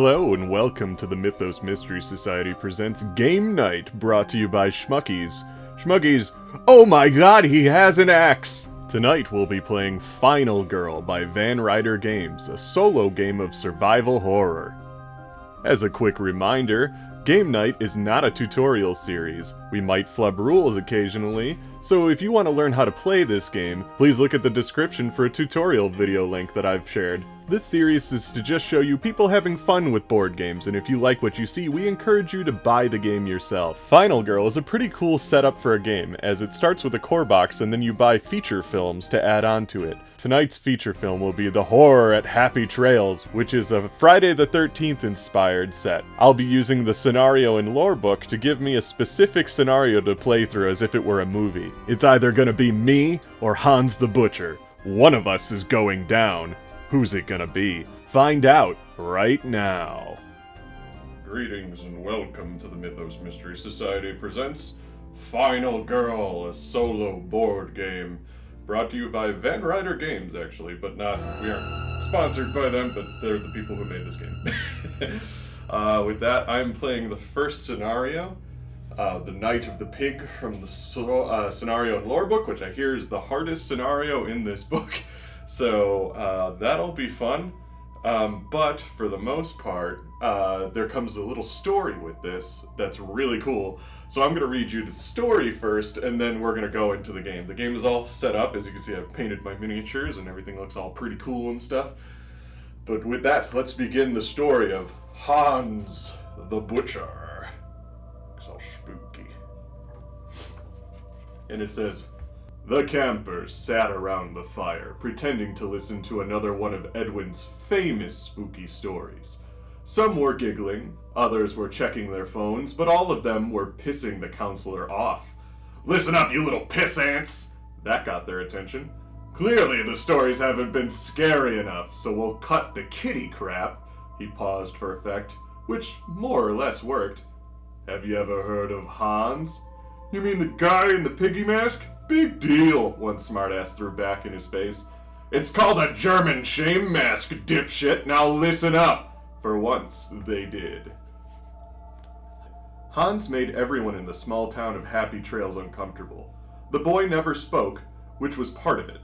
Hello and welcome to the Mythos Mystery Society presents Game Night, brought to you by Schmuckies. Schmuckies, oh my god, he has an axe! Tonight we'll be playing Final Girl by Ryder Games, a solo game of survival horror. As a quick reminder, Game Night is not a tutorial series. We might flub rules occasionally, so if you want to learn how to play this game, please look at the description for a tutorial video link that I've shared. This series is to just show you people having fun with board games, and if you like what you see, we encourage you to buy the game yourself. Final Girl is a pretty cool setup for a game, as it starts with a core box and then you buy feature films to add on to it. Tonight's feature film will be The Horror at Happy Trails, which is a Friday the 13th inspired set. I'll be using the scenario and lore book to give me a specific scenario to play through as if it were a movie. It's either gonna be me or Hans the Butcher. One of us is going down. Who's it gonna be? Find out right now. Greetings and welcome to the Mythos Mystery Society presents Final Girl, a solo board game. Brought to you by Ryder Games, actually, but we aren't sponsored by them, but they're the people who made this game. With that, I'm playing the first scenario, The Night of the Pig from the scenario and lore book, which I hear is the hardest scenario in this book. So that'll be fun, but for the most part, there comes a little story with this that's really cool. So I'm going to read you the story first, and then we're going to go into the game. The game is all set up. As you can see, I've painted my miniatures, and everything looks all pretty cool and stuff. But with that, let's begin the story of Hans the Butcher. It's all spooky. And it says, the campers sat around the fire, pretending to listen to another one of Edwin's famous spooky stories. Some were giggling, others were checking their phones, but all of them were pissing the counselor off. Listen up, you little piss ants! That got their attention. Clearly the stories haven't been scary enough, so we'll cut the kitty crap. He paused for effect, which more or less worked. Have you ever heard of Hans? You mean the guy in the piggy mask? Big deal, one smartass threw back in his face. It's called a German shame mask, dipshit. Now listen up. For once, they did. Hans made everyone in the small town of Happy Trails uncomfortable. The boy never spoke, which was part of it.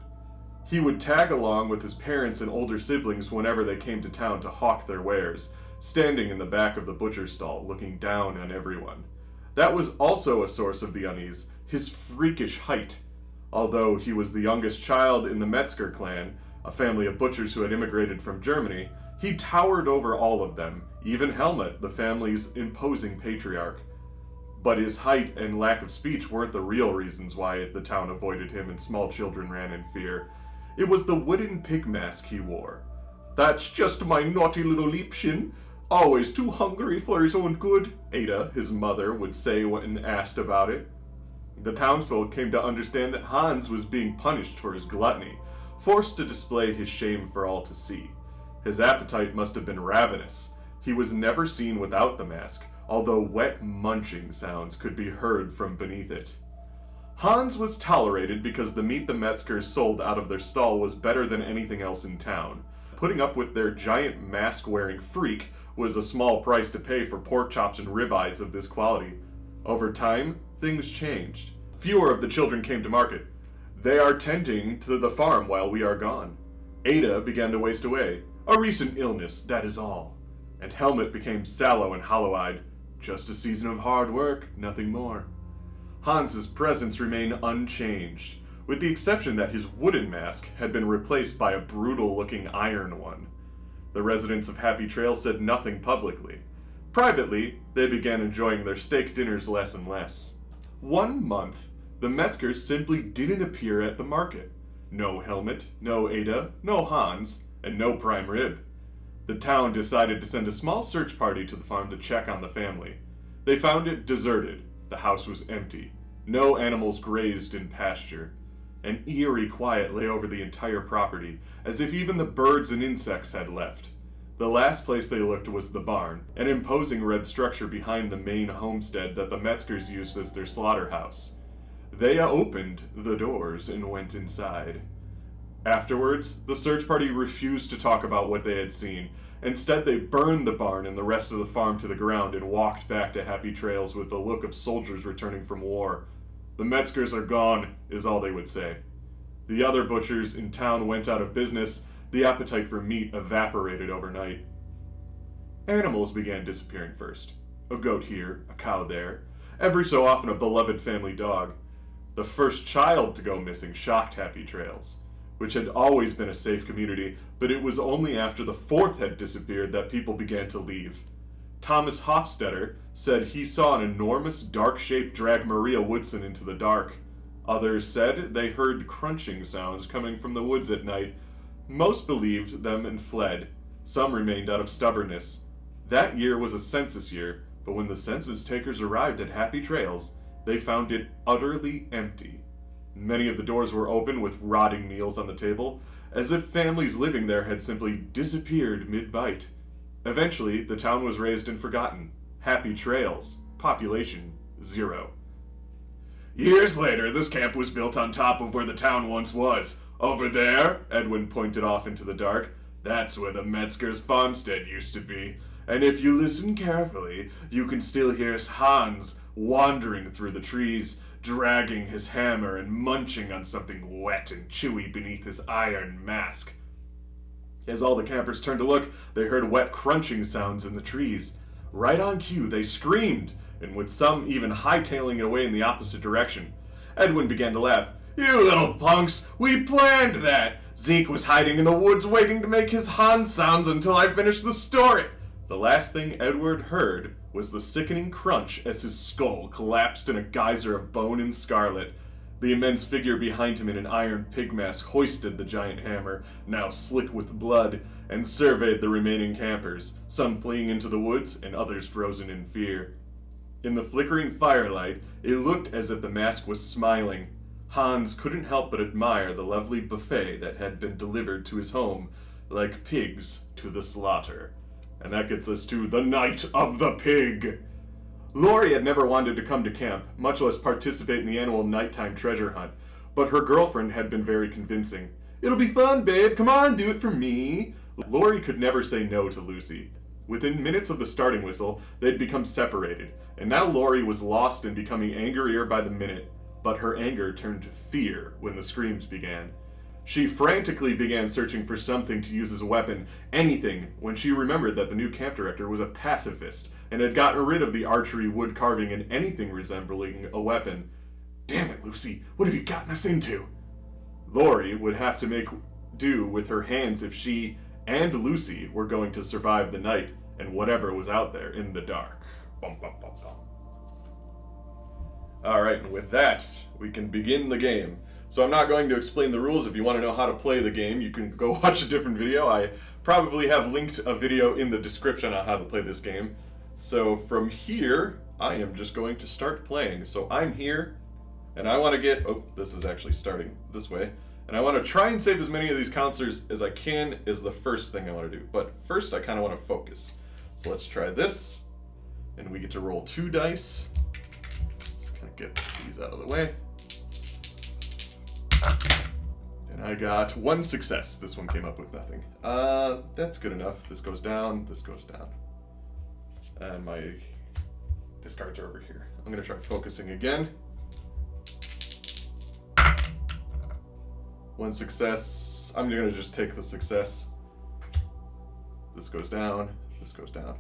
He would tag along with his parents and older siblings whenever they came to town to hawk their wares, standing in the back of the butcher stall, looking down on everyone. That was also a source of the unease, his freakish height. Although he was the youngest child in the Metzger clan, a family of butchers who had immigrated from Germany, he towered over all of them, even Helmut, the family's imposing patriarch. But his height and lack of speech weren't the real reasons why the town avoided him and small children ran in fear. It was the wooden pig mask he wore. That's just my naughty little Liebchen, always too hungry for his own good, Ada, his mother, would say when asked about it. The townsfolk came to understand that Hans was being punished for his gluttony, forced to display his shame for all to see. His appetite must have been ravenous. He was never seen without the mask, although wet munching sounds could be heard from beneath it. Hans was tolerated because the meat the Metzgers sold out of their stall was better than anything else in town. Putting up with their giant mask-wearing freak was a small price to pay for pork chops and ribeyes of this quality. Over time, things changed. Fewer of the children came to market. They are tending to the farm while we are gone. Ada began to waste away. A recent illness, that is all. And Helmut became sallow and hollow-eyed. Just a season of hard work, nothing more. Hans's presence remained unchanged, with the exception that his wooden mask had been replaced by a brutal-looking iron one. The residents of Happy Trail said nothing publicly. Privately, they began enjoying their steak dinners less and less. 1 month, the Metzgers simply didn't appear at the market. No Helmut, no Ada, no Hans, and no prime rib. The town decided to send a small search party to the farm to check on the family. They found it deserted. The house was empty. No animals grazed in pasture. An eerie quiet lay over the entire property, as if even the birds and insects had left. The last place they looked was the barn, an imposing red structure behind the main homestead that the Metzgers used as their slaughterhouse. They opened the doors and went inside. Afterwards, the search party refused to talk about what they had seen, Instead, they burned the barn and the rest of the farm to the ground and walked back to Happy Trails with the look of soldiers returning from war. The Metzgers are gone, is all they would say. The other butchers in town went out of business. The appetite for meat evaporated overnight. Animals began disappearing first. A goat here, a cow there. Every so often a beloved family dog. The first child to go missing shocked Happy Trails, which had always been a safe community, but it was only after the fourth had disappeared that people began to leave. Thomas Hofstetter said he saw an enormous dark shape drag Maria Woodson into the dark. Others said they heard crunching sounds coming from the woods at night. Most believed them and fled. Some remained out of stubbornness. That year was a census year, but when the census takers arrived at Happy Trails, they found it utterly empty. Many of the doors were open with rotting meals on the table, as if families living there had simply disappeared mid-bite. Eventually, the town was raised and forgotten. Happy Trails. Population 0. Years later, this camp was built on top of where the town once was. Over there, Edwin pointed off into the dark, that's where the Metzger's farmstead used to be. And if you listen carefully, you can still hear Hans wandering through the trees, dragging his hammer and munching on something wet and chewy beneath his iron mask. As all the campers turned to look, they heard wet crunching sounds in the trees. Right on cue, they screamed, and with some even hightailing it away in the opposite direction. Edwin began to laugh. You little punks, we planned that! Zeke was hiding in the woods waiting to make his Hans sounds until I finished the story! The last thing Edward heard was the sickening crunch as his skull collapsed in a geyser of bone and scarlet. The immense figure behind him in an iron pig mask hoisted the giant hammer, now slick with blood, and surveyed the remaining campers, some fleeing into the woods and others frozen in fear. In the flickering firelight, it looked as if the mask was smiling. Hans couldn't help but admire the lovely buffet that had been delivered to his home, like pigs to the slaughter. And that gets us to the Night of the Pig. Lori had never wanted to come to camp, much less participate in the annual nighttime treasure hunt, but her girlfriend had been very convincing. It'll be fun, babe. Come on, do it for me. Lori could never say no to Lucy. Within minutes of the starting whistle, they'd become separated, and now Lori was lost and becoming angrier by the minute, but her anger turned to fear when the screams began. She frantically began searching for something to use as a weapon, anything, when she remembered that the new camp director was a pacifist and had gotten rid of the archery, wood carving, and anything resembling a weapon. Damn it, Lucy, what have you gotten us into? Lori would have to make do with her hands if she and Lucy were going to survive the night and whatever was out there in the dark. Bum, bum, bum, bum. Alright, and with that, we can begin the game. So I'm not going to explain the rules. If you want to know how to play the game, you can go watch a different video. I probably have linked a video in the description on how to play this game. So from here, I am just going to start playing. So I'm here, and I want to get... Oh, this is actually starting this way. And I want to try and save as many of these counselors as I can is the first thing I want to do. But first, I kind of want to focus. So let's try this. And we get to roll 2 dice. Let's kind of get these out of the way. And I got 1 success. This one came up with nothing. That's good enough. This goes down, this goes down. And my discards are over here. I'm going to try focusing again. 1 success. I'm going to just take the success. This goes down, this goes down.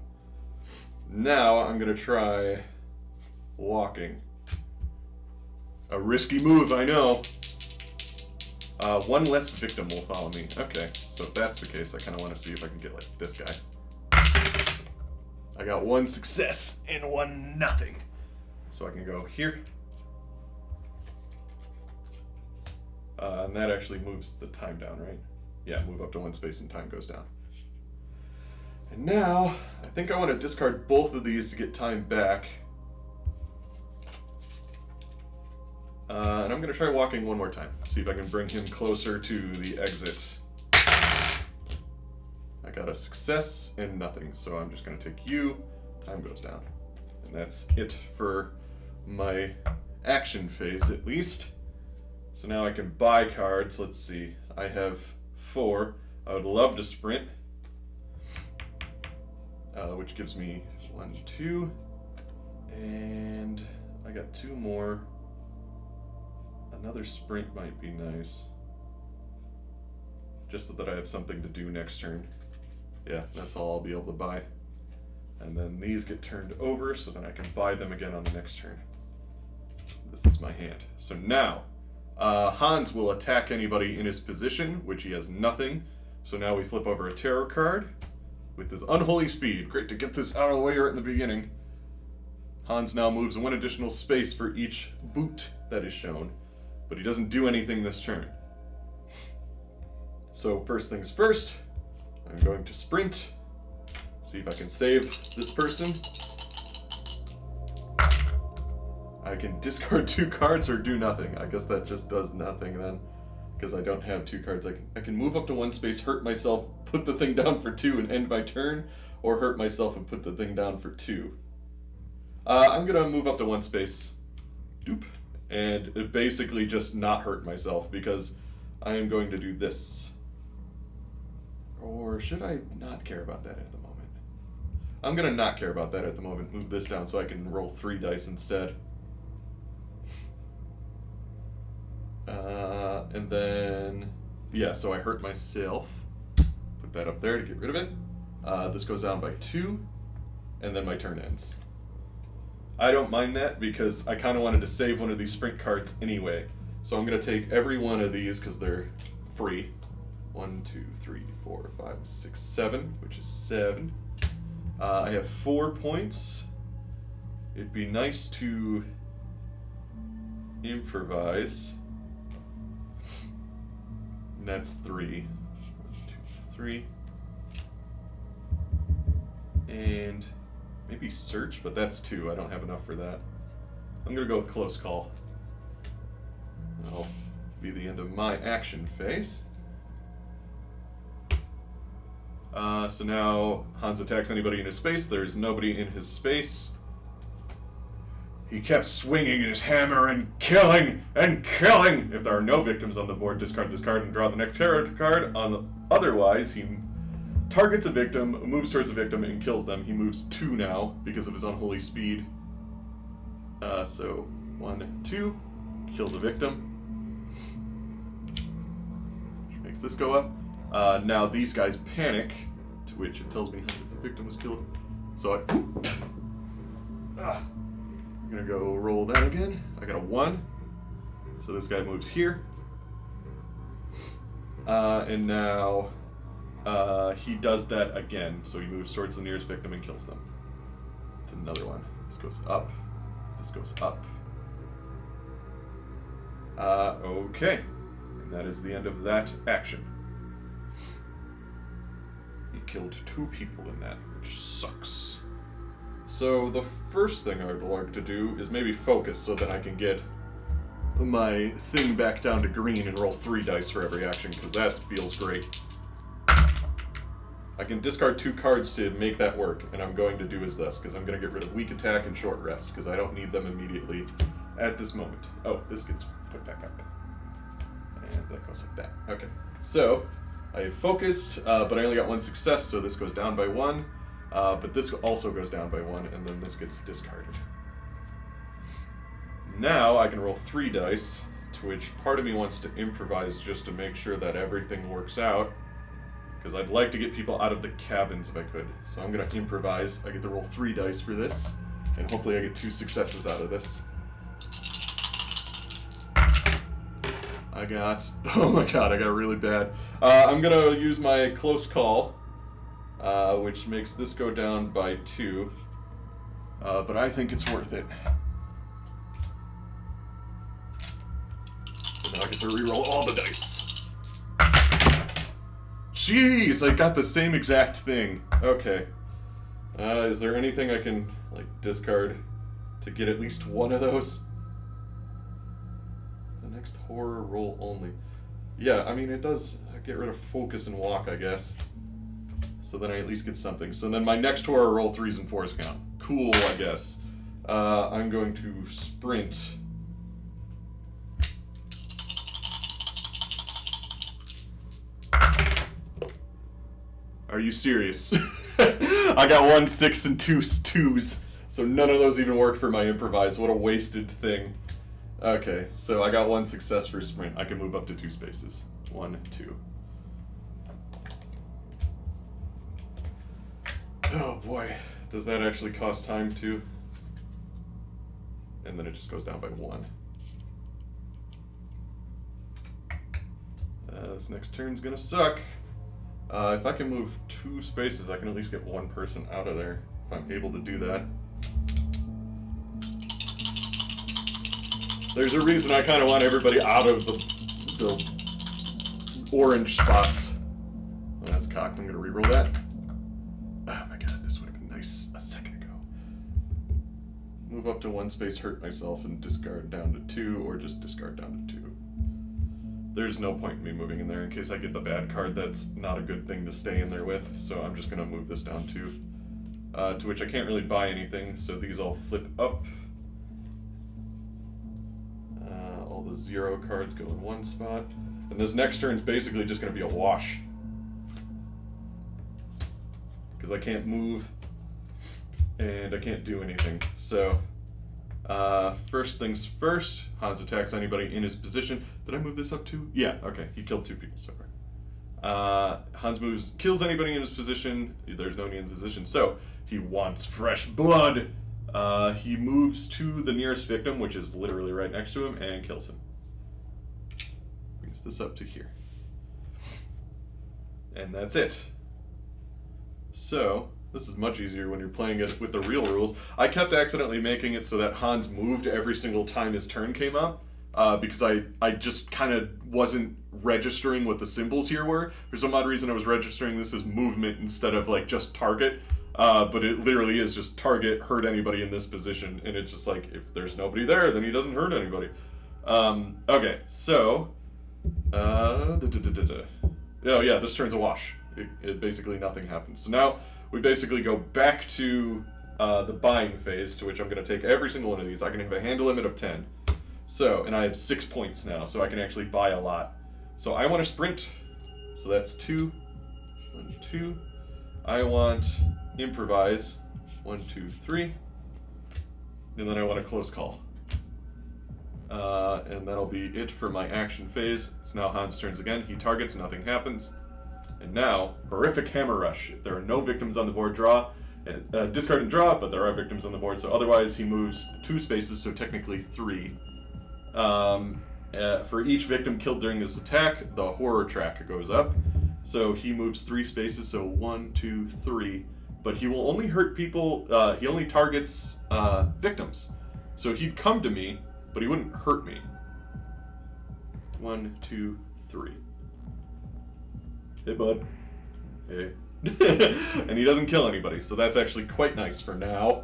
Now I'm going to try walking. A risky move, I know. 1 less victim will follow me. Okay, so if that's the case, I kind of want to see if I can get like this guy. I got 1 success and 1 nothing. So I can go here. And that actually moves the time down, right? Yeah, move up to 1 space and time goes down. And now, I think I want to discard both of these to get time back. And I'm going to try walking 1 more time. See if I can bring him closer to the exit. I got a success and nothing, so I'm just going to take you. Time goes down. And that's it for my action phase, at least. So now I can buy cards. Let's see. I have 4. I would love to sprint. which gives me 1, 2, and I got 2 more. Another sprint might be nice, just so that I have something to do next turn. Yeah, that's all I'll be able to buy. And then these get turned over, so then I can buy them again on the next turn. This is my hand. So now, Hans will attack anybody in his position, which he has nothing. So now we flip over a tarot card with his unholy speed. Great to get this out of the way right in the beginning. Hans now moves 1 additional space for each boot that is shown, but he doesn't do anything this turn. So first things first, I'm going to sprint, see if I can save this person. I can discard 2 cards or do nothing. I guess that just does nothing then, because I don't have 2 cards. I can move up to 1 space, hurt myself, put the thing down for 2 and end my turn, or hurt myself and put the thing down for 2. I'm gonna move up to 1 space, doop, and basically just not hurt myself, because I am going to do this. Or should I not care about that at the moment? I'm gonna not care about that at the moment, move this down so I can roll 3 dice instead. And then, yeah, so I hurt myself. Put that up there to get rid of it. This goes down by 2, and then my turn ends. I don't mind that because I kind of wanted to save one of these sprint cards anyway. So I'm going to take every one of these because they're free. 1, 2, 3, 4, 5, 6, 7, which is 7. I have 4 points. It'd be nice to improvise. And that's 3. 1, 2, 3. And maybe search, but that's 2. I don't have enough for that. I'm gonna go with close call. That'll be the end of my action phase. So now Hans attacks anybody in his space. There's nobody in his space. He kept swinging his hammer and killing and killing. If there are no victims on the board, discard this card and draw the next tarot card. Otherwise, he targets a victim, moves towards the victim, and kills them. He moves 2 now because of his unholy speed. So 1, 2, kills a victim. Which makes this go up. Now these guys panic, to which it tells me how the victim was killed. So I'm gonna go roll that again. I got a 1. So this guy moves here. And now he does that again. So he moves towards the nearest victim and kills them. It's another one. This goes up. This goes up. Okay. And that is the end of that action. He killed 2 people in that, which sucks. So the first thing I'd like to do is maybe focus so that I can get my thing back down to green and roll 3 dice for every action, because that feels great. I can discard 2 cards to make that work, and I'm going to do is this, because I'm going to get rid of weak attack and short rest, because I don't need them immediately at this moment. Oh, this gets put back up. And that goes like that. Okay, so I have focused, but I only got 1 success, so this goes down by 1. But this also goes down by 1, and then this gets discarded. Now I can roll 3 dice, to which part of me wants to improvise just to make sure that everything works out, because I'd like to get people out of the cabins if I could. So I'm going to improvise. I get to roll 3 dice for this, and hopefully I get 2 successes out of this. I got, oh my god, I got really bad. I'm going to use my close call. Which makes this go down by 2, but I think it's worth it. So now I get to reroll all the dice. Jeez, I got the same exact thing. Okay. Is there anything I can, like, discard to get at least 1 of those? The next horror roll only. Yeah, I mean, it does get rid of focus and walk, I guess. So then I at least get something. So then my next horror roll 3s and 4s count. Cool, I guess. I'm going to sprint. Are you serious? I got 1 6 and 2 2s, so none of those even worked for my improvise. What a wasted thing. Okay, so I got 1 success for sprint. I can move up to 2 spaces. 1 2. Oh boy, does that actually cost time too? And then it just goes down by 1. This next turn's gonna suck. If I can move 2 spaces, I can at least get 1 person out of there, if I'm able to do that. There's a reason I kind of want everybody out of the orange spots. Oh, that's cocked. I'm gonna reroll that. Oh my god, this would have been nice a second ago. Move up to 1 space, hurt myself, and discard down to 2, or just discard down to 2. There's no point in me moving in there in case I get the bad card. That's not a good thing to stay in there with, so I'm just going to move this down to which I can't really buy anything, so these all flip up. All the 0 cards go in 1 spot, and this next turn is basically just going to be a wash. Because I can't move, and I can't do anything, so... first things first, Hans attacks anybody in his position. Did I move this up too? Yeah, okay, he killed 2 people so far. Hans kills anybody in his position. There's no need in position, so he wants fresh blood. He moves to the nearest victim, which is literally right next to him, and kills him. Brings this up to here. And that's it. So, this is much easier when you're playing it with the real rules. I kept accidentally making it so that Hans moved every single time his turn came up, because I just kind of wasn't registering what the symbols here were. For some odd reason I was registering this as movement instead of like just target, but it literally is just target, hurt anybody in this position, and it's just like, if there's nobody there, then he doesn't hurt anybody. Okay, so, oh yeah, this turn's a wash. It basically nothing happens. So now, we basically go back to the buying phase, to which I'm going to take every single one of these. I can have a hand limit of 10. So, and I have 6 points now, so I can actually buy a lot. So I want to sprint. So that's 2. 1, 2. I want improvise. 1, 2, 3. And then I want a close call. And that'll be it for my action phase. It's now Hans' turns again. He targets, nothing happens. And now, horrific hammer rush. If there are no victims on the board, draw. Discard and draw, but there are victims on the board, so otherwise he moves 2 spaces, so technically 3. For each victim killed during this attack, the horror track goes up. So he moves 3 spaces, so 1, 2, 3. But he will only hurt people, he only targets victims. So he'd come to me, but he wouldn't hurt me. 1, 2, 3. Hey, bud. Hey. And he doesn't kill anybody, so that's actually quite nice for now.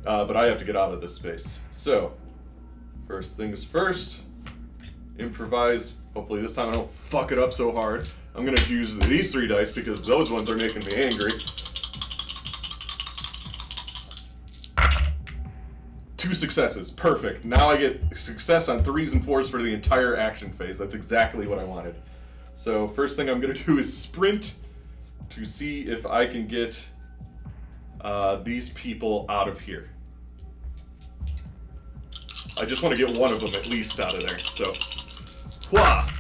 But I have to get out of this space. So, first things first, improvise. Hopefully this time I don't fuck it up so hard. I'm gonna use these 3 dice because those ones are making me angry. 2 successes, perfect. Now I get success on 3s and 4s for the entire action phase. That's exactly what I wanted. So first thing I'm going to do is sprint to see if I can get these people out of here. I just want to get one of them at least out of there. So, wha!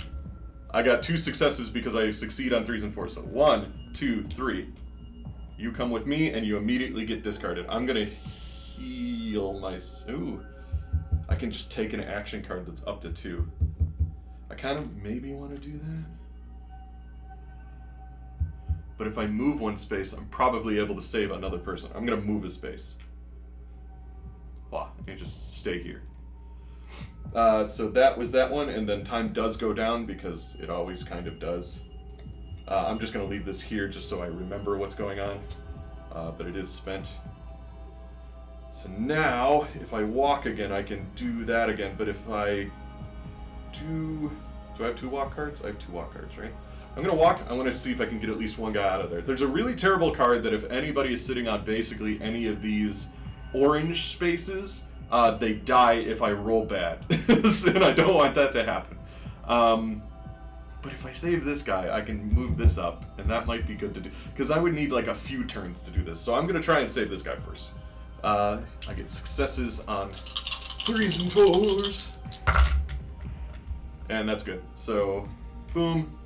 I got 2 successes because I succeed on 3s and 4s. So 1, 2, 3. You come with me and you immediately get discarded. I'm going to heal myself. Ooh. I can just take an action card that's up to 2. I kind of maybe want to do that. But if I move 1 space, I'm probably able to save another person. I'm going to move a space. Wow, and just stay here. So that was that one, and then time does go down because it always kind of does. I'm just going to leave this here just so I remember what's going on. But it is spent. So now, if I walk again, I can do that again. But if I do I have 2 walk cards? I have 2 walk cards, right? I'm going to walk. I want to see if I can get at least 1 guy out of there. There's a really terrible card that if anybody is sitting on basically any of these orange spaces, they die if I roll bad. And I don't want that to happen. But if I save this guy, I can move this up, and that might be good to do. Because I would need like a few turns to do this. So I'm going to try and save this guy first. I get successes on 3s and 4s. And that's good. So, boom.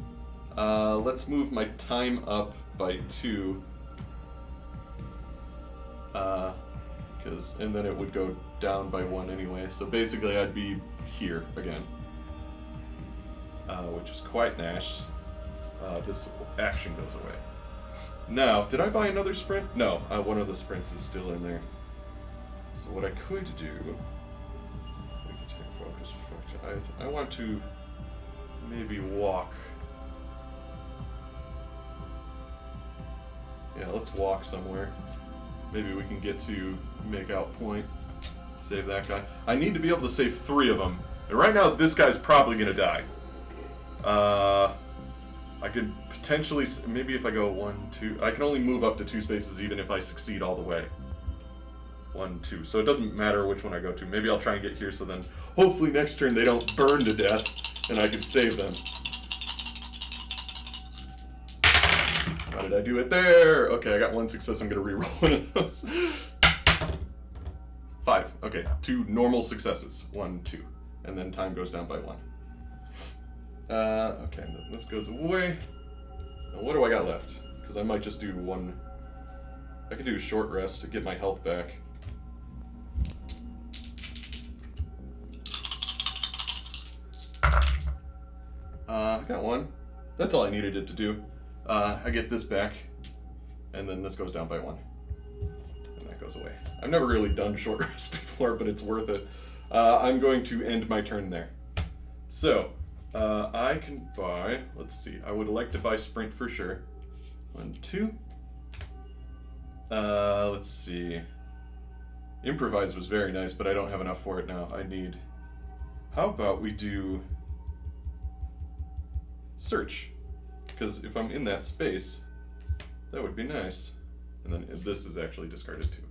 Let's move my time up by 2. And then it would go down by 1 anyway. So basically I'd be here again. Which is quite nice. This action goes away. Now, did I buy another sprint? No, one of the sprints is still in there. So what I could do... Focus. I want to maybe walk. Yeah, let's walk somewhere. Maybe we can get to make-out point. Save that guy. I need to be able to save 3 of them. And right now, this guy's probably going to die. I could potentially... Maybe if I go 1, 2... I can only move up to 2 spaces even if I succeed all the way. 1, 2. So it doesn't matter which one I go to. Maybe I'll try and get here so then hopefully next turn they don't burn to death and I can save them. How did I do it there? Okay, I got 1 success. I'm going to reroll one of those. 5. Okay, 2 normal successes. 1, 2. And then time goes down by 1. Okay, this goes away. Now what do I got left? Because I might just do 1... I could do a short rest to get my health back. I got 1. That's all I needed it to do. I get this back, and then this goes down by 1. And that goes away. I've never really done short rest before, but it's worth it. I'm going to end my turn there. So, I can buy, let's see, I would like to buy sprint for sure. 1, 2. Let's see. Improvise was very nice, but I don't have enough for it now. I need, how about we do search? Because if I'm in that space, that would be nice. And then this is actually discarded too.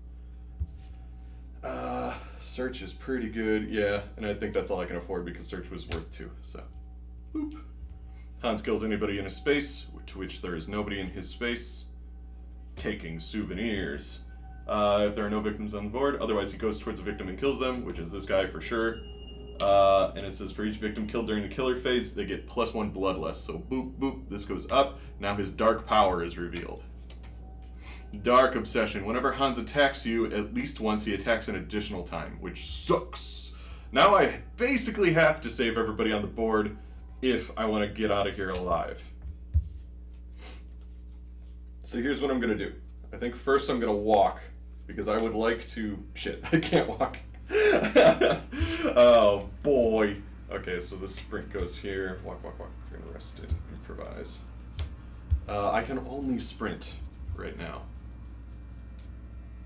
Search is pretty good, yeah, and I think that's all I can afford because search was worth 2, so. Boop. Hans kills anybody in a space, to which there is nobody in his space. Taking souvenirs. If there are no victims on the board, otherwise he goes towards a victim and kills them, which is this guy for sure. And it says for each victim killed during the killer phase, they get +1 bloodless. So boop, boop, this goes up. Now his dark power is revealed. Dark Obsession. Whenever Hans attacks you, at least once he attacks an additional time, which sucks. Now I basically have to save everybody on the board if I want to get out of here alive. So here's what I'm going to do. I think first I'm going to walk, because I would like to... Shit, I can't walk. Oh, boy. Okay, so the sprint goes here. Walk, walk, walk. We're going to rest and improvise. I can only sprint right now.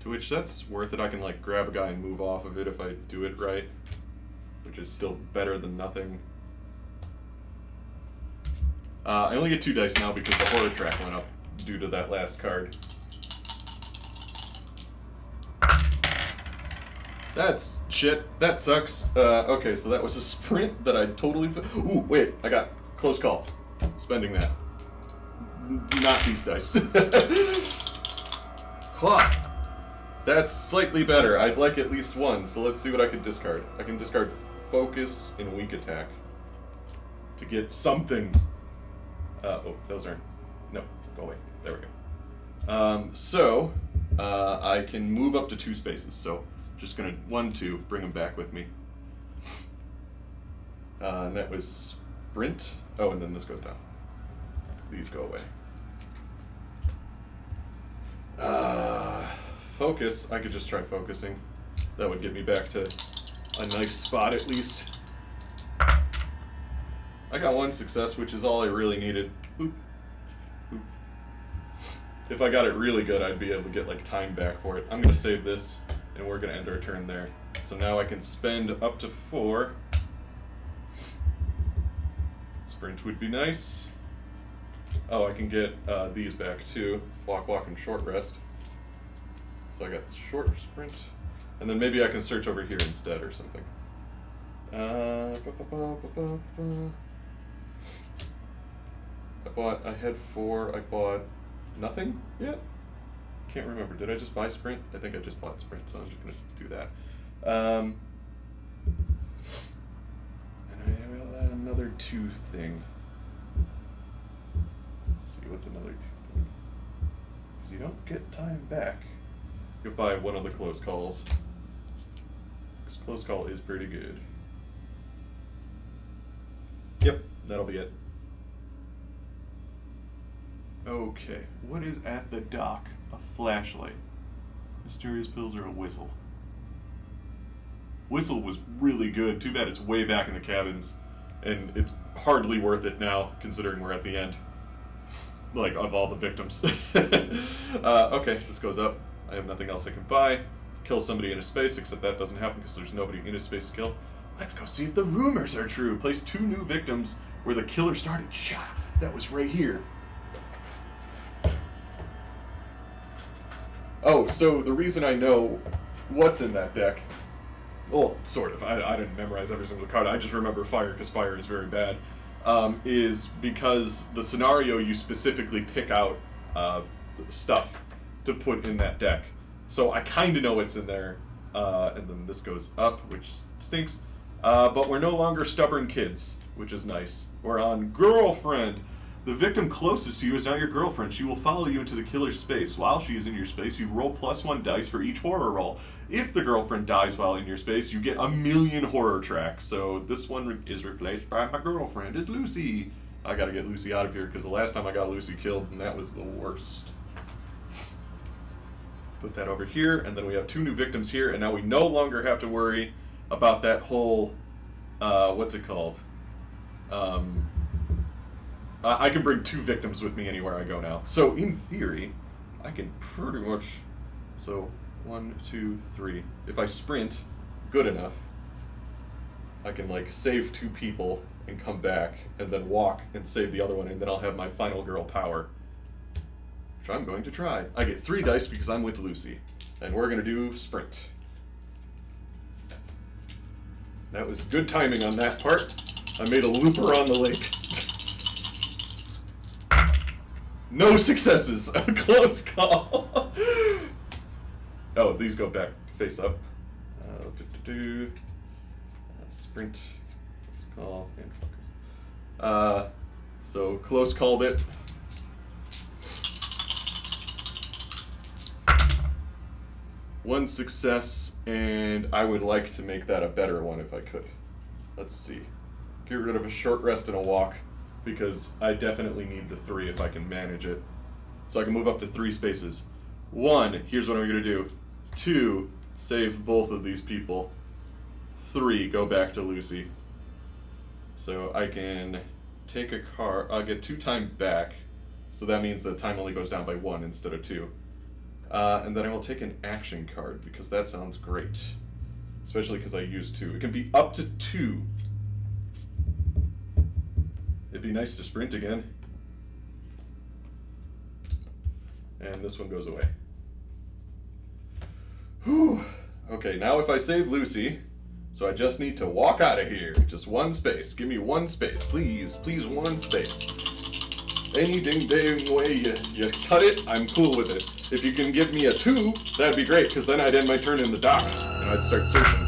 To which that's worth it. I can like grab a guy and move off of it if I do it right, which is still better than nothing. I only get 2 dice now because the horror track went up due to that last card. That's shit. That sucks. Okay, so that was a sprint that I totally... Ooh, wait, I got close call. Spending that. Not these dice. Huh. That's slightly better. I'd like at least 1, so let's see what I could discard. I can discard focus and weak attack to get something. Oh, those aren't... No, go away. There we go. I can move up to 2 spaces, so just gonna 1, 2, bring them back with me. And that was sprint. Oh, and then this goes down. These go away. Focus, I could just try focusing. That would get me back to a nice spot at least. I got 1 success, which is all I really needed. Boop. Boop. If I got it really good, I'd be able to get like time back for it. I'm gonna save this, and we're gonna end our turn there. So now I can spend up to 4. Sprint would be nice. Oh, I can get these back too. Walk, walk, and short rest. So I got short sprint. And then maybe I can search over here instead or something. I had 4, I bought nothing yet? Can't remember. Did I just buy Sprint? I think I just bought Sprint, so I'm just going to do that. And I have another 2 thing. Let's see, what's another 2 thing? Because you don't get time back. You'll buy one of the close calls. Because close call is pretty good. Yep, that'll be it. Okay, what is at the dock? A flashlight. Mysterious pills or a whistle? Whistle was really good. Too bad it's way back in the cabins. And it's hardly worth it now, considering we're at the end. Like, of all the victims. Okay, this goes up. I have nothing else I can buy. Kill somebody in a space, except that doesn't happen because there's nobody in a space to kill. Let's go see if the rumors are true. Place 2 new victims where the killer started. Shah! That was right here. Oh, so the reason I know what's in that deck, well, sort of, I didn't memorize every single card, I just remember fire, because fire is very bad, is because the scenario you specifically pick out stuff to put in that deck. So I kind of know what's in there, and then this goes up, which stinks, but we're no longer stubborn kids, which is nice. We're on girlfriend. The victim closest to you is now your girlfriend. She will follow you into the killer's space. While she is in your space, you roll +1 dice for each horror roll. If the girlfriend dies while in your space, you get 1,000,000 horror track. So this one is replaced by my girlfriend. It's Lucy. I gotta get Lucy out of here because the last time I got Lucy killed, and that was the worst. Put that over here, and then we have 2 new victims here, and now we no longer have to worry about that whole, what's it called? I can bring 2 victims with me anywhere I go now. So in theory, I can pretty much, so 1, 2, 3. If I sprint good enough, I can like save 2 people and come back and then walk and save the other one, and then I'll have my final girl power, which I'm going to try. I get 3 dice because I'm with Lucy, and we're gonna do sprint. That was good timing on that part. I made a looper on the lake. No successes! A close call! Oh, these go back face up. Sprint, call, and focus. So close called it. One success, and I would like to make that a better one if I could. Let's see. Get rid of a short rest and a walk, because I definitely need the 3 if I can manage it. So I can move up to 3 spaces. 1, here's what I'm gonna do. 2, save both of these people. 3, go back to Lucy. So I can take a card, I'll get 2 time back. So that means the time only goes down by 1 instead of 2. And then I will take an action card, because that sounds great. Especially because I used 2. It can be up to 2. It'd be nice to sprint again. And this one goes away. Whew. Okay, now if I save Lucy, so I just need to walk out of here. Just 1 space. Give me 1 space, please. Please, 1 space. Any ding dang way you cut it, I'm cool with it. If you can give me a 2, that'd be great, because then I'd end my turn in the dock, and I'd start searching.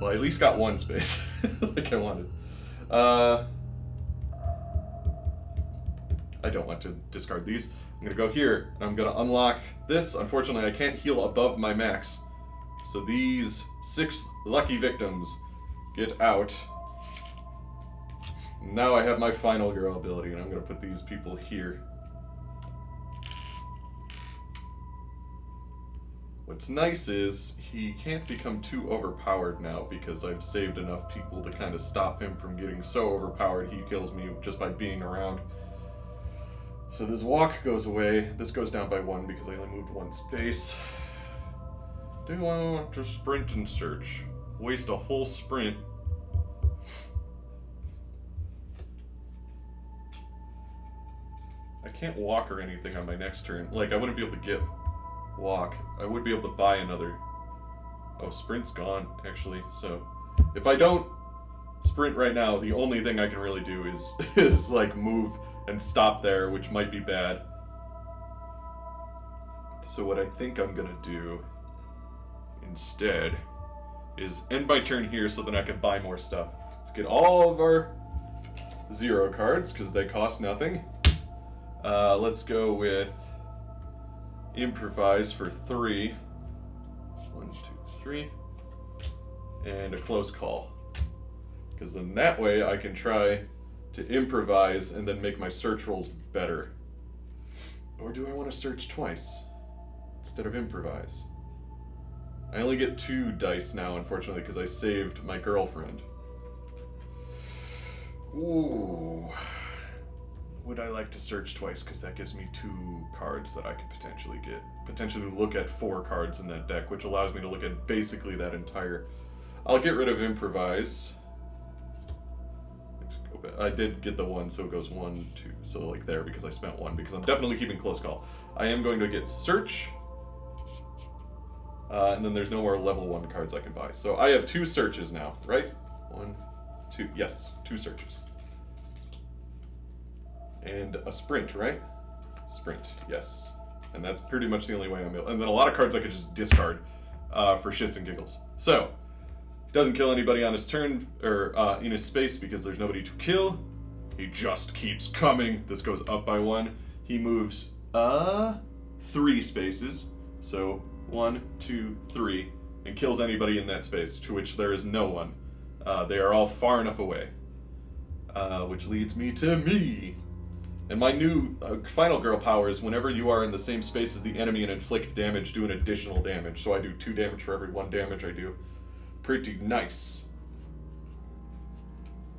Well, I at least got 1 space, like I wanted. I don't want to discard these. I'm gonna go here, and I'm gonna unlock this. Unfortunately, I can't heal above my max. So these 6 lucky victims get out. Now I have my final girl ability, and I'm gonna put these people here. What's nice is he can't become too overpowered now, because I've saved enough people to kind of stop him from getting so overpowered he kills me just by being around. So this walk goes away. This goes down by 1 because I only moved 1 space. Do I want to sprint and search? Waste a whole sprint. I can't walk or anything on my next turn. Like, I wouldn't be able to get walk. I would be able to buy another. Oh, sprint's gone, actually. So if I don't Sprint right now, the only thing I can really do is like move and stop there, which might be bad. So what I think I'm gonna do instead is end my turn here so that I can buy more stuff. Let's get all of our 0 cards because they cost nothing. Let's go with improvise for 3. 1, 2, 3. And a close call. Because then that way I can try to improvise and then make my search rolls better. Or do I want to search twice instead of improvise? I only get 2 dice now, unfortunately, because I saved my girlfriend. Ooh. Would I like to search twice? Because that gives me 2 cards that I could potentially get. Potentially look at 4 cards in that deck, which allows me to look at basically that entire... I'll get rid of improvise. I did get the 1, so it goes 1, 2. So like there, because I spent 1, because I'm definitely keeping close call. I am going to get search. And then there's no more level 1 cards I can buy. So I have 2 searches now, right? 1, 2, yes, 2 searches. And a sprint, right? Sprint, yes. And that's pretty much the only way I'm able... And then a lot of cards I could just discard for shits and giggles. So, he doesn't kill anybody on his turn, or in his space, because there's nobody to kill. He just keeps coming. This goes up by 1. He moves 3 spaces. So, 1, 2, 3. And kills anybody in that space, to which there is no one. They are all far enough away. Which leads me to me. And my new final girl power is whenever you are in the same space as the enemy and inflict damage, do an additional damage. So I do 2 damage for every 1 damage I do. Pretty nice.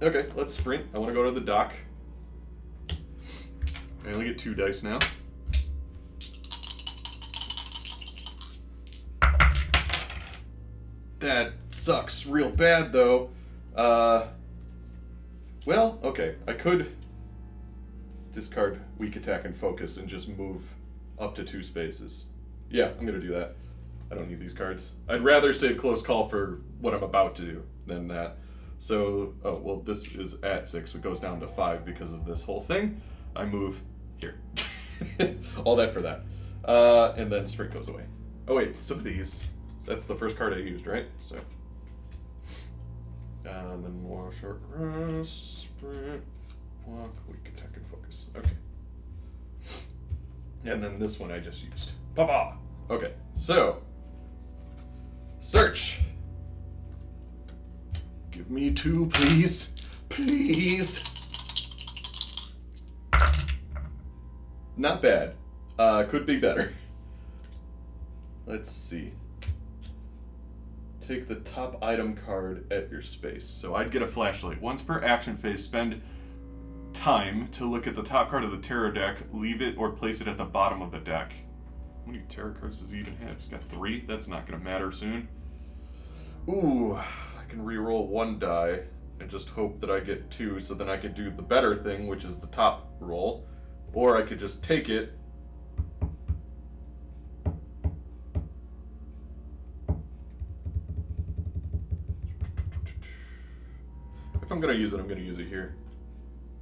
Okay, let's sprint. I want to go to the dock. I only get 2 dice now. That sucks real bad, though. Well, okay. I could discard weak attack and focus and just move up to 2 spaces. Yeah, I'm gonna do that. I don't need these cards. I'd rather save close call for what I'm about to do than that. So, oh, well, this is at 6, so it goes down to 5 because of this whole thing. I move here. All that for that. And then sprint goes away. Oh wait, some of these. That's the first card I used, right? So, and then more short rest, sprint, walk, weak attack and focus. Okay. And then this one I just used. Papa! Okay, so, search. Give me 2, please. Please. Not bad. Could be better. Let's see. Take the top item card at your space. So I'd get a flashlight. Once per action phase, spend time to look at the top card of the tarot deck, leave it or place it at the bottom of the deck. How many tarot cards does he even have? He's got 3. That's not going to matter soon. Ooh, I can re-roll 1 die and just hope that I get 2, so then I could do the better thing, which is the top roll. Or I could just take it if I'm going to use it, I'm going to use it here.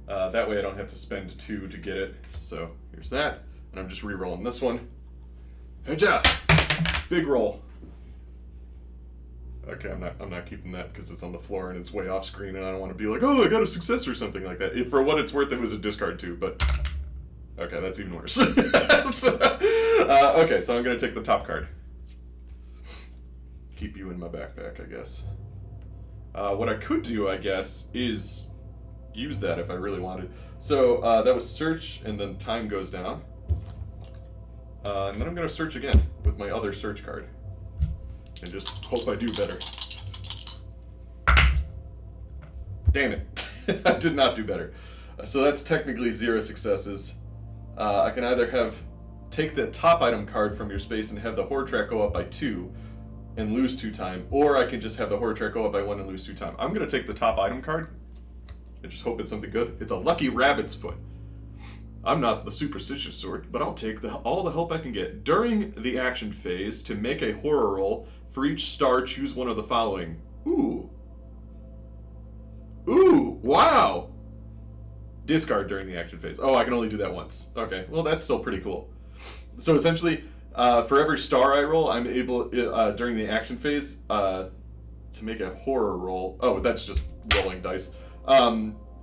That way I don't have to spend 2 to get it. So here's that. And I'm just re-rolling this one. Hey-ja! Big roll. Okay, I'm not keeping that because it's on the floor and it's way off screen and I don't want to be like, oh, I got a success or something like that. For what it's worth, it was a discard too, but... Okay, that's even worse. Okay, so I'm going to take the top card. Keep you in my backpack, I guess. What I could do, I guess, is use that if I really wanted. So that was search, and then time goes down. And then I'm going to search again with my other search card. And just hope I do better. Damn it. I did not do better. So that's technically 0 successes. I can either take the top item card from your space and have the horror track go up by 2 and lose 2 time, or I can just have the horror track go up by 1 and lose 2 time. I'm going to take the top item card and just hope it's something good. It's a lucky rabbit's foot. I'm not the superstitious sort, but I'll take all the help I can get. During the action phase, to make a horror roll, for each star, choose one of the following. Ooh. Ooh, wow! Discard during the action phase. Oh, I can only do that once. Okay, well that's still pretty cool. So essentially, for every star I roll, I'm able, during the action phase, to make a horror roll. Oh, that's just rolling dice.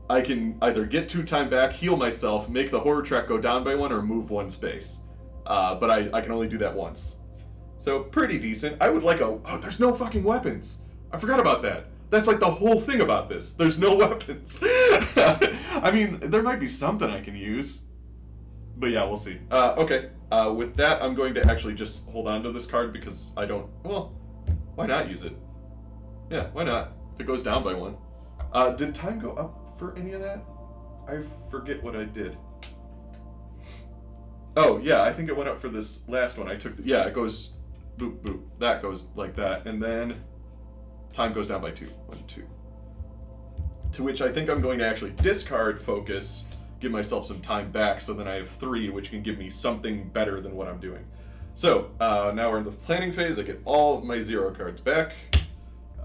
I can either get 2 time back, heal myself, make the horror track go down by 1, or move 1 space. But I can only do that once. So, pretty decent. I would like a... Oh, there's no fucking weapons. I forgot about that. That's like the whole thing about this. There's no weapons. I mean, there might be something I can use. But yeah, we'll see. Okay. With that, I'm going to actually just hold on to this card because I don't... Well, why not use it? Yeah, why not? If it goes down by 1. Did time go up for any of that? I forget what I did. Oh, yeah, I think it went up for this last one. I took... Yeah, it goes... Boop, boop. That goes like that. And then time goes down by 2. 1, 2. To which I think I'm going to actually discard focus, give myself some time back, so then I have 3, which can give me something better than what I'm doing. So, now we're in the planning phase. I get all of my 0 cards back.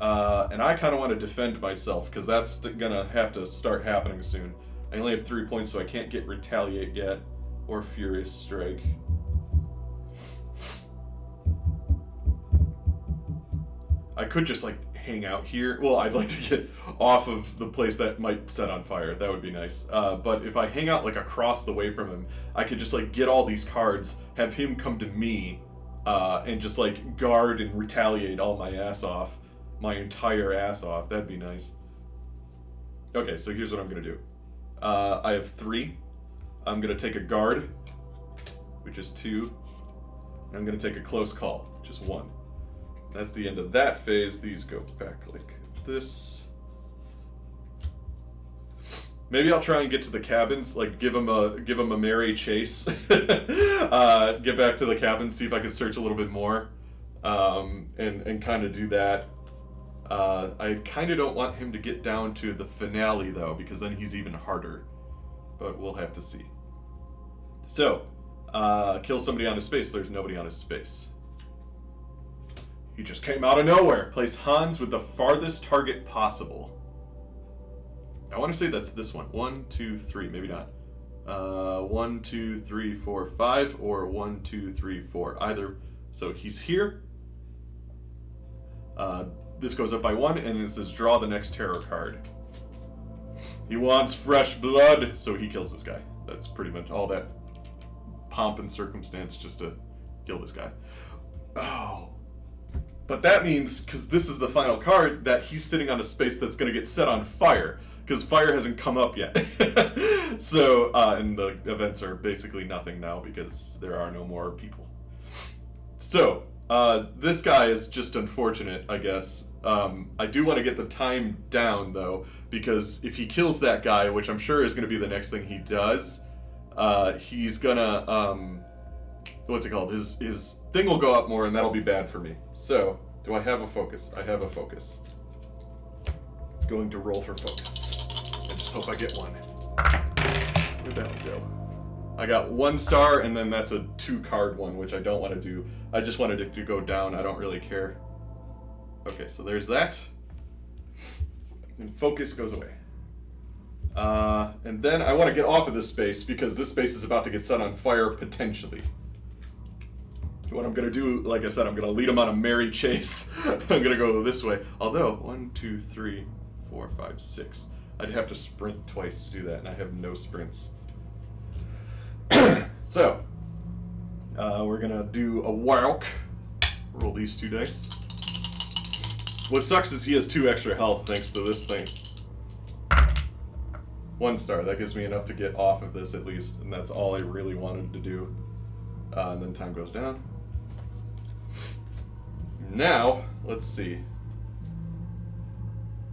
And I kind of want to defend myself, because that's going to have to start happening soon. I only have 3 points, so I can't get Retaliate yet, or Furious Strike. I could just, like, hang out here. Well, I'd like to get off of the place that might set on fire. That would be nice. But if I hang out, like, across the way from him, I could just, like, get all these cards, have him come to me, and just, like, guard and retaliate all my ass off. My entire ass off. That'd be nice. Okay, so here's what I'm gonna do. I have 3. I'm gonna take a guard, which is 2. And I'm gonna take a close call, which is 1. That's the end of that phase. These go back like this. Maybe I'll try and get to the cabins, like give them a merry chase. Get back to the cabins, see if I can search a little bit more, and kind of do that. I kind of don't want him to get down to the finale, though, because then he's even harder. But we'll have to see. So, kill somebody on his space. There's nobody on his space. He just came out of nowhere. Place Hans with the farthest target possible. I want to say that's this one. 1, 2, 3. Maybe not. 1, 2, 3, 4, 5, or 1, 2, 3, 4. Either. So he's here. This goes up by 1, and it says draw the next terror card. He wants fresh blood, so he kills this guy. That's pretty much all that pomp and circumstance just to kill this guy. Oh. But that means, because this is the final card, that he's sitting on a space that's going to get set on fire, because fire hasn't come up yet. So, and the events are basically nothing now, because there are no more people. So, this guy is just unfortunate, I guess. I do want to get the time down, though, because if he kills that guy, which I'm sure is going to be the next thing he does, he's gonna, what's it called? His thing will go up more, and that'll be bad for me. So, do I have a focus? I have a focus. Going to roll for focus. I just hope I get one. Where'd that one go? I got 1 star, and then that's a 2-card one, which I don't want to do. I just wanted it to go down. I don't really care. Okay, so there's that. And focus goes away. And then I want to get off of this space, because this space is about to get set on fire, potentially. What I'm going to do, like I said, I'm going to lead him on a merry chase. I'm going to go this way. Although, 1, 2, 3, 4, 5, 6. I'd have to sprint twice to do that, and I have no sprints. So, we're gonna do a walk. Roll these 2 dice. What sucks is he has 2 extra health thanks to this thing. 1 star, that gives me enough to get off of this at least, and that's all I really wanted to do. And then time goes down. Now, let's see.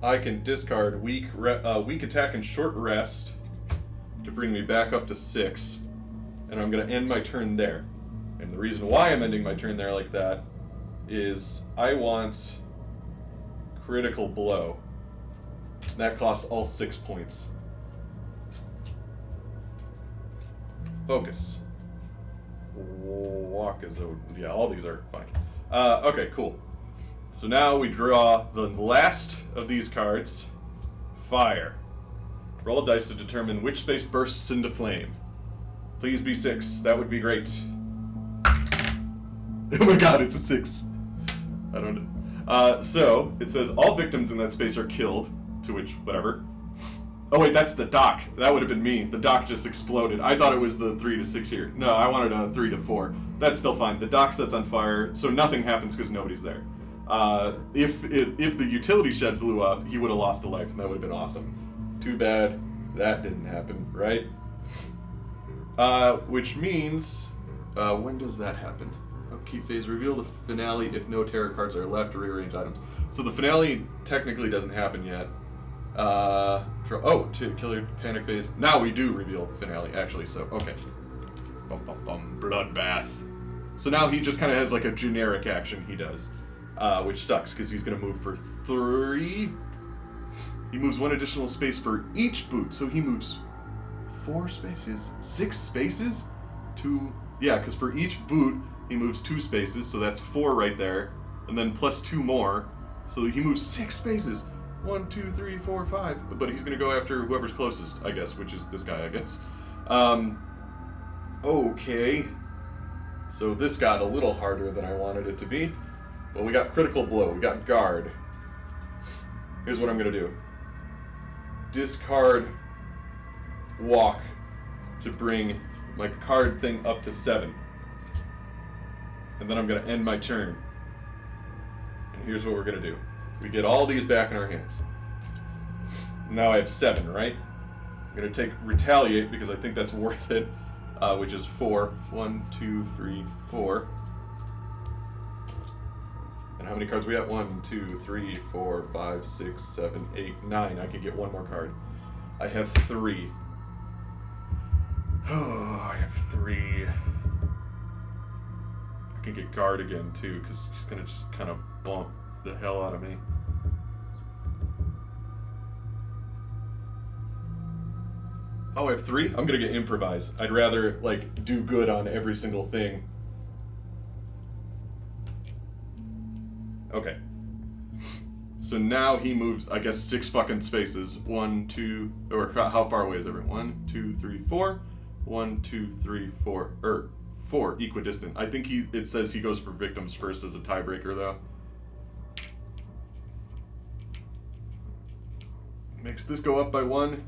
I can discard weak attack and short rest to bring me back up to 6. And I'm going to end my turn there. And the reason why I'm ending my turn there like that is I want critical blow. That costs all 6 points. Focus. Walk is yeah, all these are fine. Okay, cool. So now we draw the last of these cards. Fire. Roll dice to determine which space bursts into flame. Please be 6. That would be great. Oh my god, it's a 6. I don't know. So, it says all victims in that space are killed, to which, whatever. Oh wait, that's the dock. That would have been me. The dock just exploded. I thought it was the 3 to 6 here. No, I wanted a 3 to 4. That's still fine. The dock sets on fire, so nothing happens because nobody's there. If the utility shed blew up, he would have lost a life, and that would have been awesome. Too bad that didn't happen, right? Which means, when does that happen? Upkeep phase, reveal the finale if no tarot cards are left, or rearrange items. So the finale technically doesn't happen yet. To killer panic phase. Now we do reveal the finale, actually, so, okay. Bloodbath. So now he just kind of has like a generic action he does, which sucks because he's going to move for 3. He moves 1 additional space for each boot, so he moves 4 spaces? 6 spaces? 2, yeah, because for each boot, he moves 2 spaces, so that's 4 right there, and then plus 2 more, so he moves 6 spaces. 1, 2, 3, 4, 5. But he's gonna go after whoever's closest, I guess, which is this guy, I guess. Okay. So this got a little harder than I wanted it to be. Well, we got critical blow. We got guard. Here's what I'm gonna do. Discard walk to bring my card thing up to 7. And then I'm gonna end my turn. And here's what we're gonna do. We get all these back in our hands. Now I have 7, right? I'm gonna take retaliate because I think that's worth it, which is 4. 1, 2, 3, 4. And how many cards we have? 1, 2, 3, 4, 5, 6, 7, 8, 9. I can get 1 more card. I have 3. Oh, I have 3. I can get guard again too, because he's gonna just kind of bump the hell out of me. Oh, I have 3? I'm gonna get improvise. I'd rather, like, do good on every single thing. Okay. So now he moves, I guess, 6 fucking spaces. 1, 2, or how far away is everyone? 1, 2, 3, 4. 1, 2, 3, 4. 4 equidistant. I think it says he goes for victims first as a tiebreaker, though. Makes this go up by 1.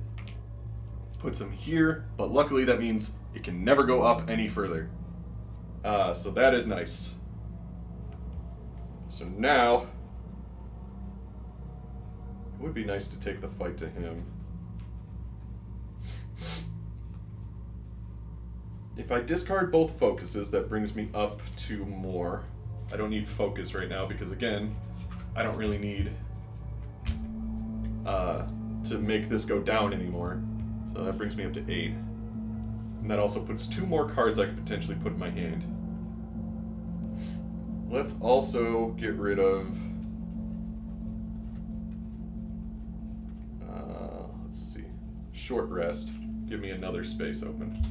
Puts him here, but luckily that means it can never go up any further. So that is nice. So now, it would be nice to take the fight to him. If I discard both focuses, that brings me up to more. I don't need focus right now because, again, I don't really need to make this go down anymore. So that brings me up to 8. And that also puts 2 more cards I could potentially put in my hand. Let's also get rid of... let's see. Short rest. Give me another space open.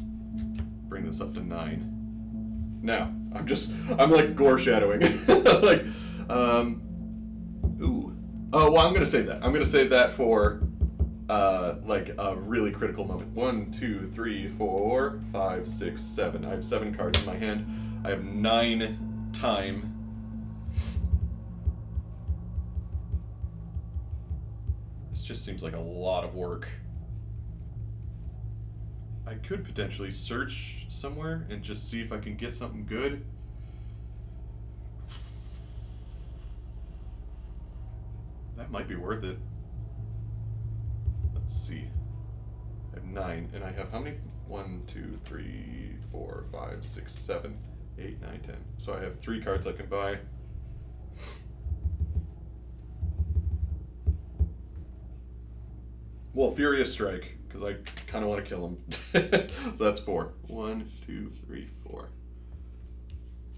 Bring this up to 9. Now, I'm like gore shadowing. Like, ooh. Oh, well, I'm gonna save that. I'm gonna save that for, like, a really critical moment. 1, 2, 3, 4, 5, 6, 7. I have 7 cards in my hand. I have 9 time. This just seems like a lot of work. I could potentially search somewhere and just see if I can get something good. That might be worth it. Let's see. I have 9, and I have how many? 1, 2, 3, 4, 5, 6, 7, 8, 9, 10. So I have 3 cards I can buy. Well, Furious Strike, because I kind of want to kill him. So that's 4. 1, 2, 3, 4.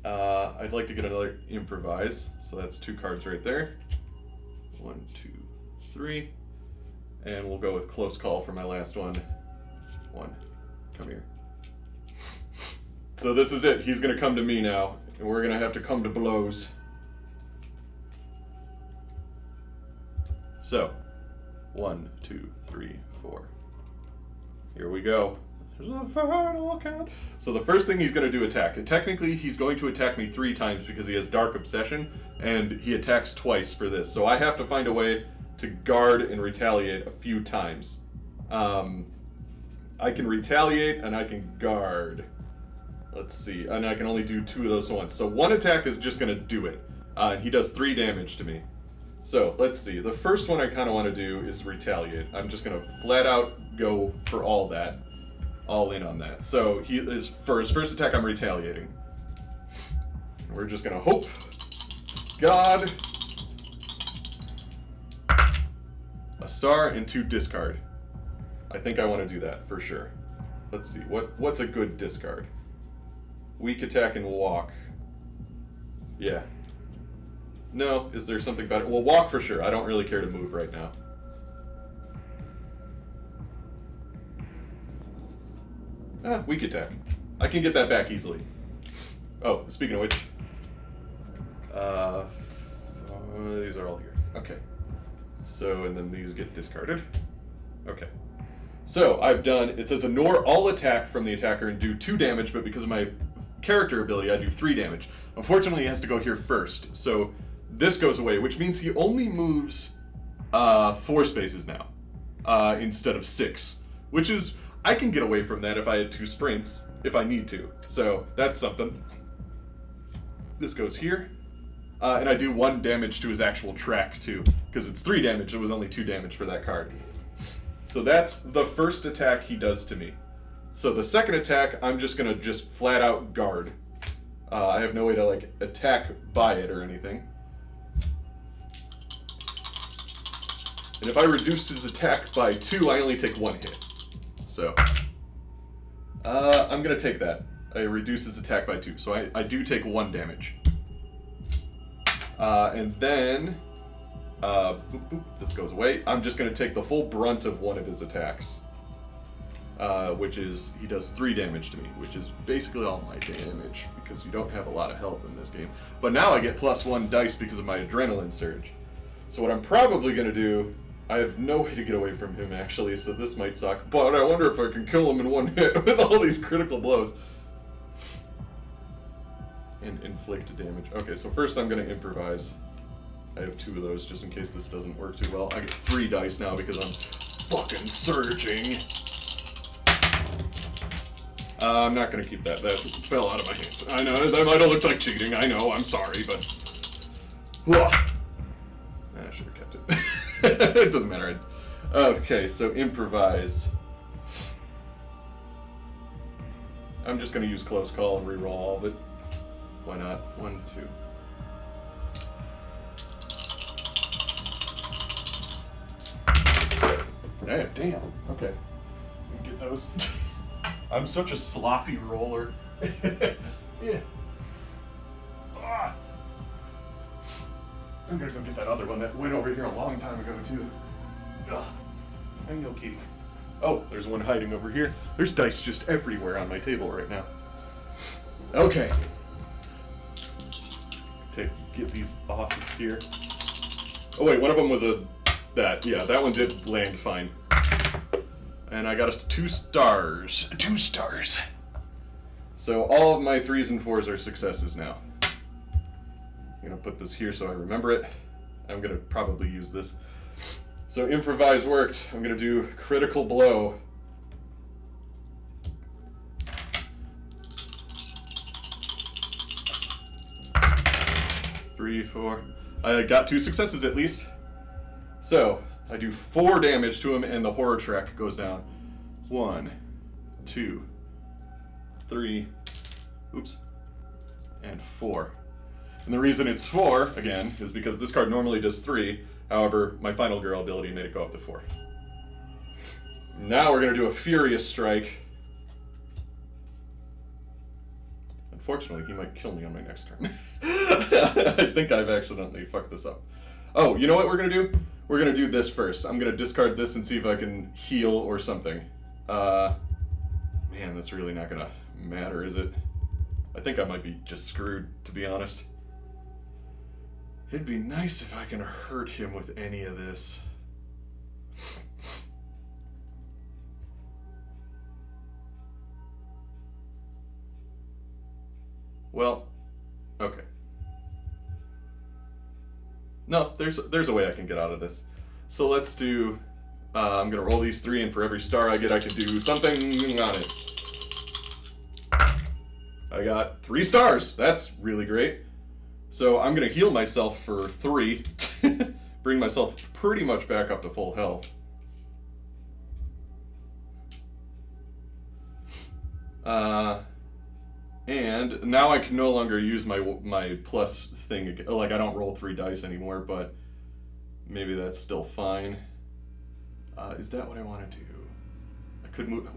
I'd like to get another Improvise, so that's 2 cards right there. 1, 2, 3. And we'll go with Close Call for my last one. 1. Come here. So this is it. He's going to come to me now, and we're going to have to come to blows. So, 1, 2, 3, 4. Here we go. There's a final count. So the first thing he's going to do attack. And technically, he's going to attack me 3 times because he has Dark Obsession, and he attacks twice for this. So I have to find a way to guard and retaliate a few times. I can retaliate and I can guard. Let's see, and I can only do 2 of those once. So one attack is just going to do it. And he does 3 damage to me. So let's see. The first one I kind of want to do is retaliate. I'm just going to flat out go for all that. All in on that. So for his first attack, I'm retaliating. We're just going to hope. God. A star and 2 discard. I think I want to do that for sure. Let's see. What's a good discard? Weak attack and walk. Yeah. No, is there something better? Well, walk for sure. I don't really care to move right now. Weak attack. I can get that back easily. Oh, speaking of which, these are all here. Okay. So, and then these get discarded. Okay. So, I've done, it says ignore all attack from the attacker and do 2 damage, but because of my character ability, I do 3 damage. Unfortunately, he has to go here first. So, this goes away, which means he only moves 4 spaces now, instead of 6, which is, I can get away from that if I had 2 sprints, if I need to. So, that's something. This goes here. And I do 1 damage to his actual track, too. Because it's 3 damage, it was only 2 damage for that card. So that's the first attack he does to me. So the second attack, I'm just going to just flat out guard. I have no way to, like, attack by it or anything. And if I reduce his attack by 2, I only take 1 hit. So, I'm going to take that. I reduce his attack by 2, so I do take 1 damage. And then, boop, boop, this goes away. I'm just going to take the full brunt of 1 of his attacks. Which is, he does 3 damage to me, which is basically all my damage, because you don't have a lot of health in this game. But now I get +1 dice because of my adrenaline surge. So what I'm probably going to do, I have no way to get away from him, actually, so this might suck. But I wonder if I can kill him in 1 hit with all these critical blows. And inflict damage. Okay, so first I'm going to improvise. I have 2 of those, just in case this doesn't work too well. I get 3 dice now because I'm fucking surging. I'm not going to keep that. That fell out of my hand. I know, that might have looked like cheating. I know, I'm sorry, but... I should have kept it. It doesn't matter. Okay, so improvise. I'm just going to use close call and reroll all of it. Why not? 1, 2. Damn. Okay. Get those. I'm such a sloppy roller. Yeah. Ah. I'm gonna go get that other one that went over here a long time ago, too. Ugh. I know, kitty. Oh, there's one hiding over here. There's dice just everywhere on my table right now. Okay. Get these off of here. Oh wait, one of them was yeah, that one did land fine. And I got us 2 stars. 2 stars. So all of my 3s and 4s are successes now. I'm gonna put this here so I remember it. I'm gonna probably use this. So improvise worked. I'm gonna do critical blow. Three, 4. I got 2 successes at least. So I do 4 damage to him, and the horror track goes down. 1, 2, 3, oops, and 4. And the reason it's 4, again, is because this card normally does 3. However, my final girl ability made it go up to 4. Now we're going to do a Furious Strike. Unfortunately, he might kill me on my next turn. I think I've accidentally fucked this up. Oh, you know what we're going to do? We're going to do this first. I'm going to discard this and see if I can heal or something. Man, that's really not going to matter, is it? I think I might be just screwed, to be honest. It'd be nice if I can hurt him with any of this. Well, okay. No, there's a way I can get out of this. So let's do, I'm going to roll these 3, and for every star I get, I can do something on it. I got 3 stars. That's really great. So I'm going to heal myself for 3, bring myself pretty much back up to full health. And now I can no longer use my plus thing again. Like, I don't roll 3 dice anymore, but maybe that's still fine. Is that what I want to do? I could move.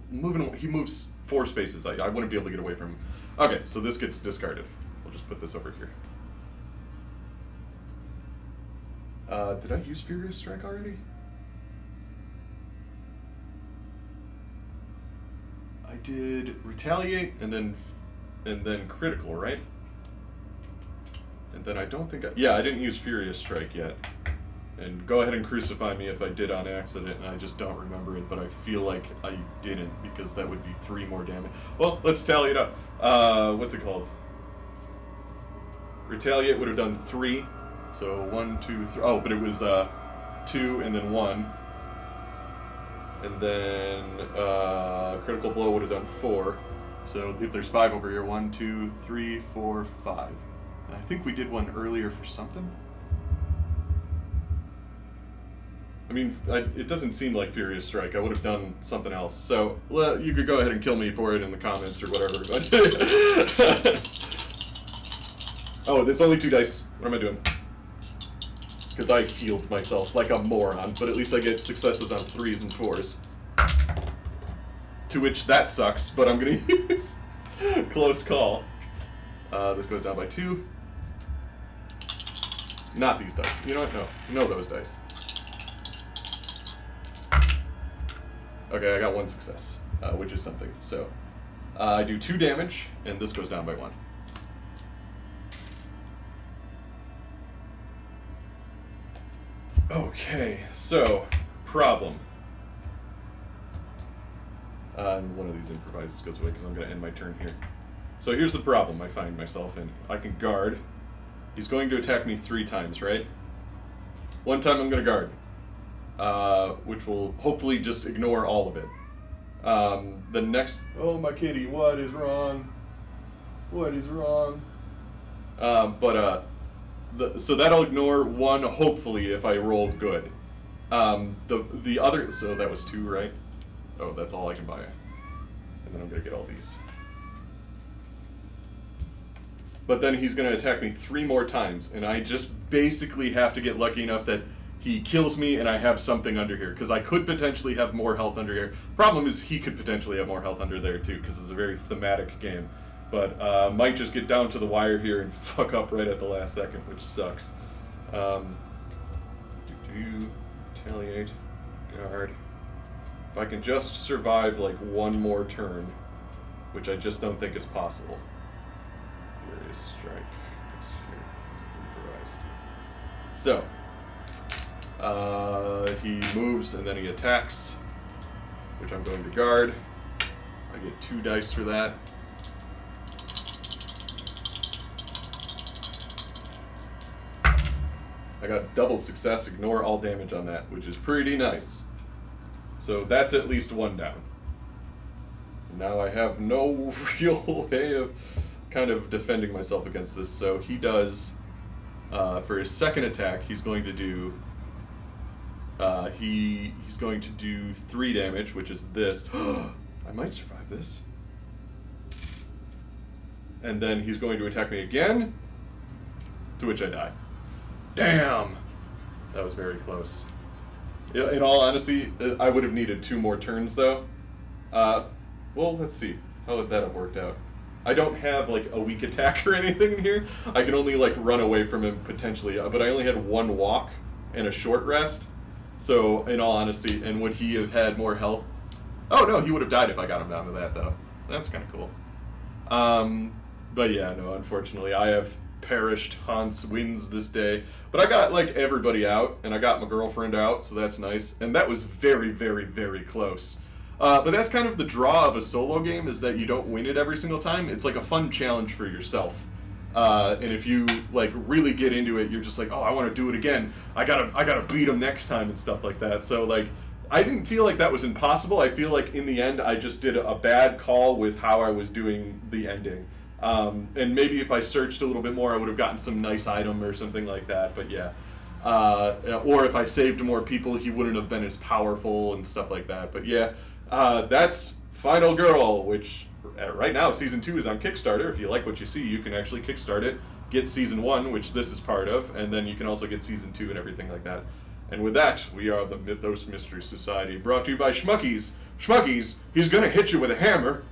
He moves 4 spaces. I wouldn't be able to get away from him. Okay, so this gets discarded. We'll just put this over here. Did I use Furious Strike already? I did Retaliate and then Critical, right? And then I don't think I didn't use Furious Strike yet. And go ahead and crucify me if I did on accident and I just don't remember it, but I feel like I didn't, because that would be 3 more damage. Well, let's tally it up. What's it called? Retaliate would have done 3. So 1, 2, 3. Oh, but it was 2 and then 1. And then Critical Blow would have done 4. So if there's 5 over here, 1, 2, 3, 4, 5. And I think we did one earlier for something. I mean, it doesn't seem like Furious Strike. I would have done something else. So you could go ahead and kill me for it in the comments or whatever. Oh, there's only 2 dice. What am I doing? Because I healed myself like a moron, but at least I get successes on 3s and 4s. To which that sucks, but I'm going to use Close Call. This goes down by 2. Not these dice. You know what? No, those dice. Okay, I got 1 success, which is something. So I do 2 damage, and this goes down by 1. Okay, so, problem. And one of these improvises goes away because I'm going to end my turn here. So here's the problem I find myself in. I can guard. He's going to attack me 3 times, right? 1 time I'm going to guard, which will hopefully just ignore all of it. The next... Oh, my kitty, what is wrong? What is wrong? So that'll ignore 1, hopefully, if I roll good. The other... So that was 2, right? Oh, that's all I can buy. And then I'm going to get all these. But then he's going to attack me 3 more times, and I just basically have to get lucky enough that he kills me and I have something under here, because I could potentially have more health under here. Problem is, he could potentially have more health under there too, because it's a very thematic game. But might just get down to the wire here and fuck up right at the last second, which sucks. Retaliate, guard. If I can just survive like 1 more turn, which I just don't think is possible. Furious Strike. Improvise. So, he moves and then he attacks, which I'm going to guard. I get 2 dice for that. I got double success, ignore all damage on that, which is pretty nice. So that's at least 1 down. Now I have no real way of kind of defending myself against this. So he does, for his second attack, he's going to do, he's going to do 3 damage, which is this. I might survive this. And then he's going to attack me again, to which I die. Damn! That was very close. In all honesty, I would have needed 2 more turns, though. Well, let's see. How would that have worked out? I don't have, like, a weak attack or anything in here. I can only, like, run away from him, potentially. But I only had 1 walk and a short rest. So, in all honesty, and would he have had more health? Oh, no, he would have died if I got him down to that, though. That's kind of cool. But yeah, no, unfortunately, I have perished. Hans wins this day. But I got, like, everybody out, and I got my girlfriend out, so that's nice. And that was very, very, very close. But that's kind of the draw of a solo game, is that you don't win it every single time. It's like a fun challenge for yourself. And if you like really get into it, you're just like, oh, I want to do it again. I gotta beat him next time and stuff like that. So like, I didn't feel like that was impossible. I feel like in the end, I just did a bad call with how I was doing the ending. And maybe if I searched a little bit more, I would have gotten some nice item or something like that. But yeah. Or if I saved more people, he wouldn't have been as powerful and stuff like that. But yeah, that's Final Girl, which right now season 2 is on Kickstarter. If you like what you see, you can actually kickstart it, get season 1, which this is part of, and then you can also get season 2 and everything like that. And with that, we are the Mythos Mystery Society, brought to you by Schmuckies. Schmuckies, he's gonna hit you with a hammer.